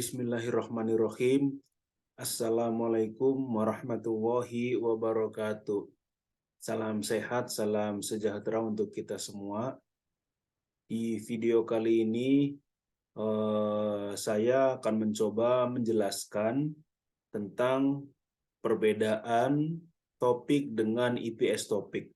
Bismillahirrahmanirrahim. Assalamualaikum warahmatullahi wabarakatuh. Salam sehat, salam sejahtera untuk kita semua. Di video kali ini saya akan mencoba menjelaskan tentang perbedaan topik dengan IPS topik.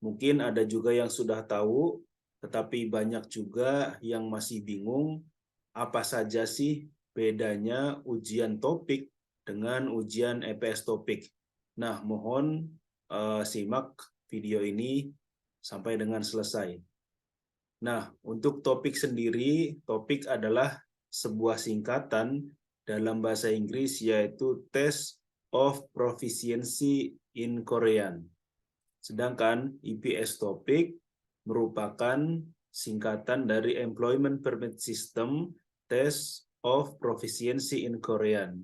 Mungkin ada juga yang sudah tahu, tetapi banyak juga yang masih bingung apa saja sih bedanya ujian topik dengan ujian EPS topik. Nah, mohon simak video ini sampai dengan selesai. Nah, untuk topik sendiri, topik adalah sebuah singkatan dalam bahasa Inggris yaitu Test of Proficiency in Korean. Sedangkan EPS topik merupakan singkatan dari Employment Permit System Test of Proficiency in Korean.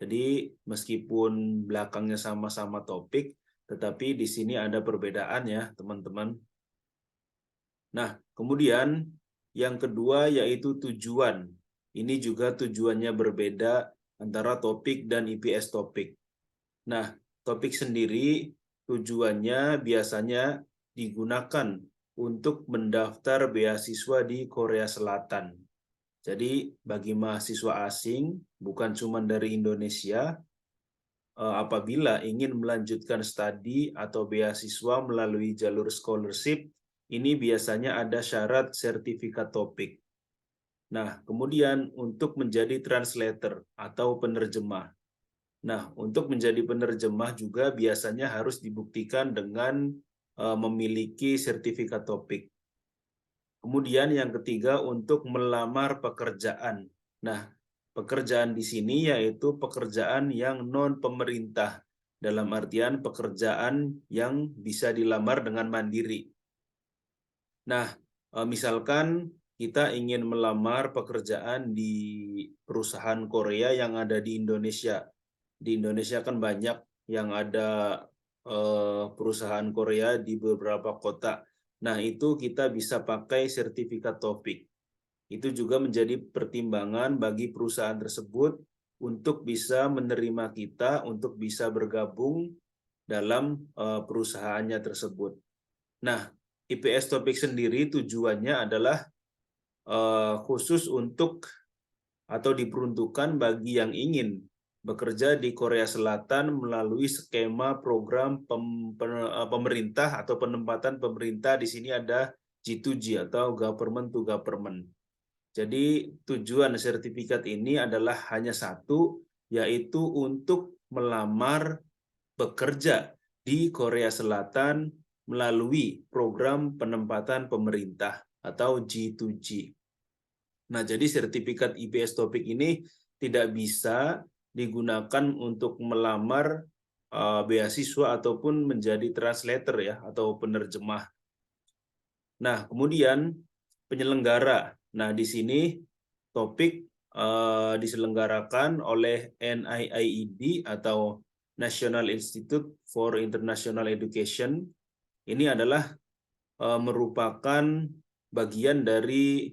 Jadi meskipun belakangnya sama-sama topik, tetapi di sini ada perbedaan ya teman-teman. Nah, kemudian yang kedua yaitu tujuan. Ini juga tujuannya berbeda antara topik dan IPS topik. Nah, topik sendiri tujuannya biasanya digunakan untuk mendaftar beasiswa di Korea Selatan. Jadi bagi mahasiswa asing, bukan cuma dari Indonesia, apabila ingin melanjutkan studi atau beasiswa melalui jalur scholarship, ini biasanya ada syarat sertifikat topik. Nah, kemudian untuk menjadi translator atau penerjemah. Nah, untuk menjadi penerjemah juga biasanya harus dibuktikan dengan memiliki sertifikat topik. Kemudian yang ketiga untuk melamar pekerjaan. Nah, pekerjaan di sini yaitu pekerjaan yang non pemerintah, dalam artian pekerjaan yang bisa dilamar dengan mandiri. Nah, misalkan kita ingin melamar pekerjaan di perusahaan Korea yang ada di Indonesia. Di Indonesia kan banyak yang ada perusahaan Korea di beberapa kota. Nah, itu kita bisa pakai sertifikat topik. Itu juga menjadi pertimbangan bagi perusahaan tersebut untuk bisa menerima kita untuk bisa bergabung dalam perusahaannya tersebut. Nah, IPS topik sendiri tujuannya adalah khusus untuk atau diperuntukkan bagi yang ingin bekerja di Korea Selatan melalui skema program pemerintah atau penempatan pemerintah. Di sini ada G2G atau government to government. Jadi tujuan sertifikat ini adalah hanya satu, yaitu untuk melamar bekerja di Korea Selatan melalui program penempatan pemerintah atau G2G. Nah, jadi sertifikat IPS topik ini tidak bisa digunakan untuk melamar beasiswa ataupun menjadi translator ya atau penerjemah. Nah, kemudian penyelenggara. Nah, di sini topik diselenggarakan oleh NIIED atau National Institute for International Education. Ini adalah merupakan bagian dari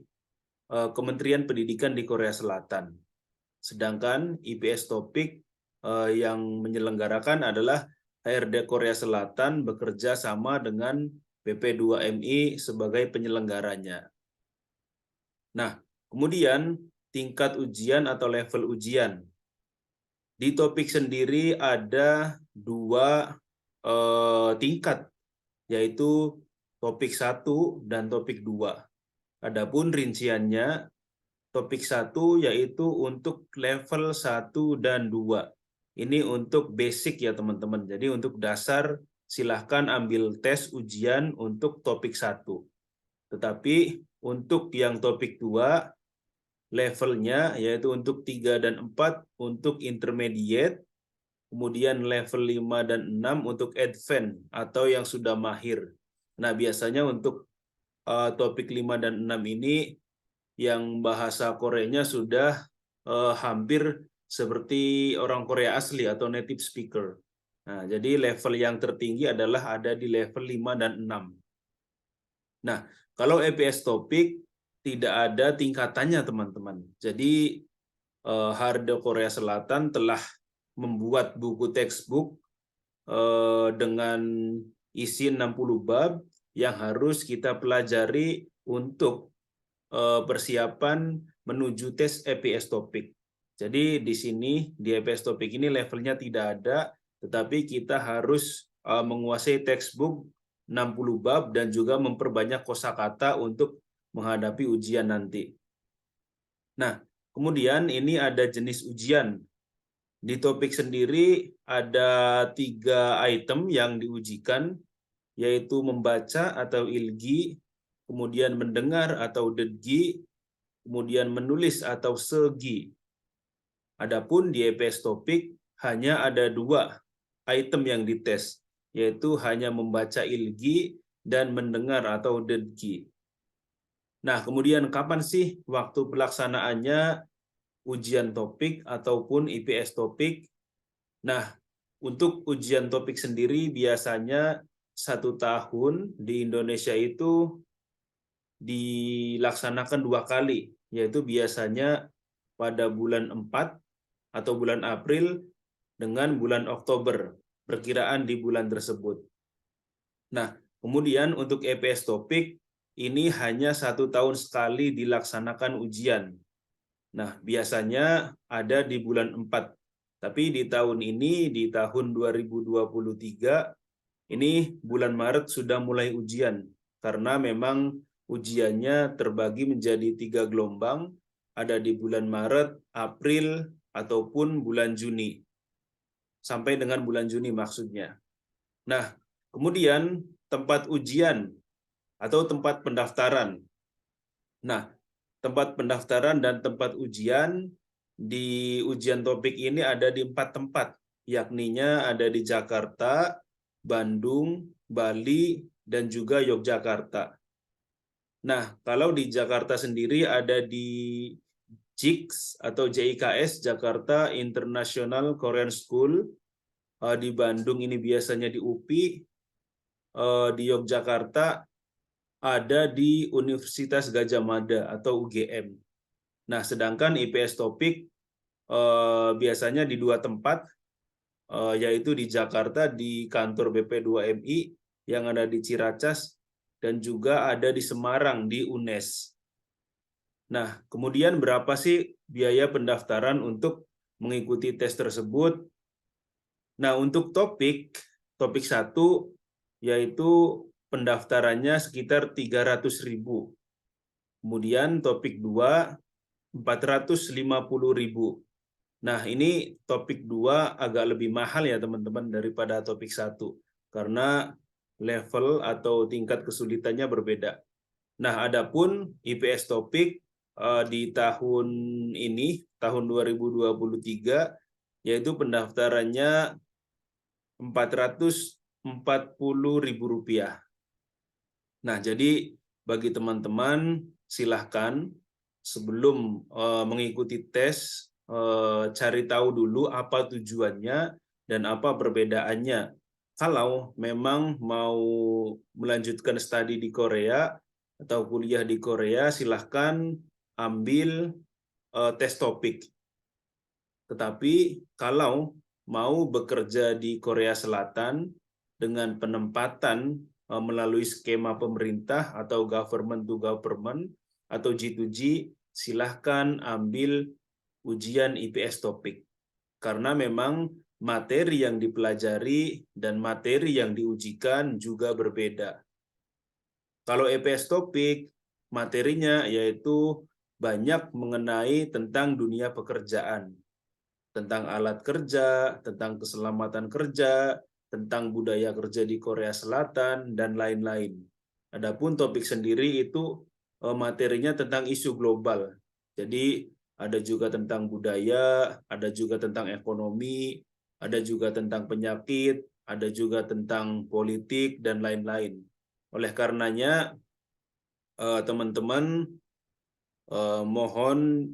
Kementerian Pendidikan di Korea Selatan. Sedangkan IPS topik yang menyelenggarakan adalah HRD Korea Selatan bekerja sama dengan PP2MI sebagai penyelenggaranya. Nah, kemudian tingkat ujian atau level ujian. Di topik sendiri ada dua tingkat, yaitu topik 1 dan topik 2. Adapun rinciannya, topik 1 yaitu untuk level 1 dan 2. Ini untuk basic ya teman-teman. Jadi untuk dasar silahkan ambil tes ujian untuk topik 1. Tetapi untuk yang topik 2, levelnya yaitu untuk 3 dan 4 untuk intermediate, kemudian level 5 dan 6 untuk advance atau yang sudah mahir. Nah, biasanya untuk topik 5 dan 6 ini yang bahasa Koreanya sudah hampir seperti orang Korea asli atau native speaker. Nah, jadi level yang tertinggi adalah ada di level 5 dan 6. Nah, kalau EPS topik tidak ada tingkatannya, teman-teman. Jadi Hardo Korea Selatan telah membuat buku textbook dengan isi 60 bab yang harus kita pelajari untuk persiapan menuju tes EPS topik. Jadi di sini di EPS topik ini levelnya tidak ada, tetapi kita harus menguasai textbook 60 bab dan juga memperbanyak kosakata untuk menghadapi ujian nanti. Nah, kemudian ini ada jenis ujian. Di topik sendiri ada 3 item yang diujikan, yaitu membaca atau ilgi, kemudian mendengar atau dedgi, kemudian menulis atau segi. Adapun di EPS topik hanya ada 2 item yang dites, yaitu hanya membaca ilgi dan mendengar atau dedgi. Nah, kemudian kapan sih waktu pelaksanaannya ujian topik ataupun IPS topik? Nah, untuk ujian topik sendiri biasanya 1 tahun di Indonesia itu dilaksanakan 2 kali, yaitu biasanya pada bulan 4 atau bulan April dengan bulan Oktober, perkiraan di bulan tersebut. Nah, kemudian untuk EPS topik ini hanya 1 tahun sekali dilaksanakan ujian. Nah, biasanya ada di bulan 4. Tapi di tahun ini, di tahun 2023, ini bulan Maret sudah mulai ujian. Karena memang ujiannya terbagi menjadi 3 gelombang, ada di bulan Maret, April, ataupun bulan Juni. Sampai dengan bulan Juni maksudnya. Nah, kemudian tempat ujian atau tempat pendaftaran. Nah, tempat pendaftaran dan tempat ujian di ujian topik ini ada di 4 tempat, yakninya ada di Jakarta, Bandung, Bali, dan juga Yogyakarta. Nah, kalau di Jakarta sendiri ada di JIKS atau JIKS, Jakarta International Korean School. Di Bandung ini biasanya di UPI, di Yogyakarta ada di Universitas Gadjah Mada atau UGM. Nah, sedangkan IPS topik biasanya di 2 tempat, yaitu di Jakarta di kantor BP2MI yang ada di Ciracas dan juga ada di Semarang di UNES. Nah, kemudian berapa sih biaya pendaftaran untuk mengikuti tes tersebut? Nah, untuk topik 1 yaitu pendaftarannya sekitar 300.000. Kemudian topik 2 450.000. Nah, ini topik 2 agak lebih mahal ya teman-teman daripada topik 1 karena level atau tingkat kesulitannya berbeda. Nah, adapun IPS topik di tahun ini, tahun 2023, yaitu pendaftarannya Rp440.000. Nah, jadi bagi teman-teman silahkan sebelum mengikuti tes, cari tahu dulu apa tujuannya dan apa perbedaannya. Kalau memang mau melanjutkan studi di Korea atau kuliah di Korea, silahkan ambil tes topik. Tetapi kalau mau bekerja di Korea Selatan dengan penempatan melalui skema pemerintah atau government to government atau G2G, silahkan ambil ujian IPS topik. Karena memang materi yang dipelajari dan materi yang diujikan juga berbeda. Kalau EPS topik, materinya yaitu banyak mengenai tentang dunia pekerjaan, tentang alat kerja, tentang keselamatan kerja, tentang budaya kerja di Korea Selatan, dan lain-lain. Adapun topik sendiri itu materinya tentang isu global. Jadi ada juga tentang budaya, ada juga tentang ekonomi, ada juga tentang penyakit, ada juga tentang politik, dan lain-lain. Oleh karenanya, teman-teman mohon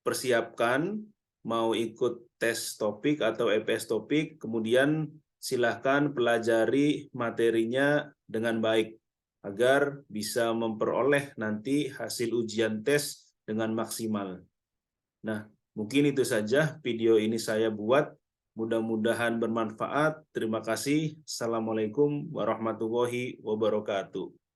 persiapkan mau ikut tes topik atau EPS topik, kemudian silahkan pelajari materinya dengan baik agar bisa memperoleh nanti hasil ujian tes dengan maksimal. Nah, Mungkin itu saja video ini saya buat. Mudah-mudahan bermanfaat. Terima kasih. Assalamualaikum warahmatullahi wabarakatuh.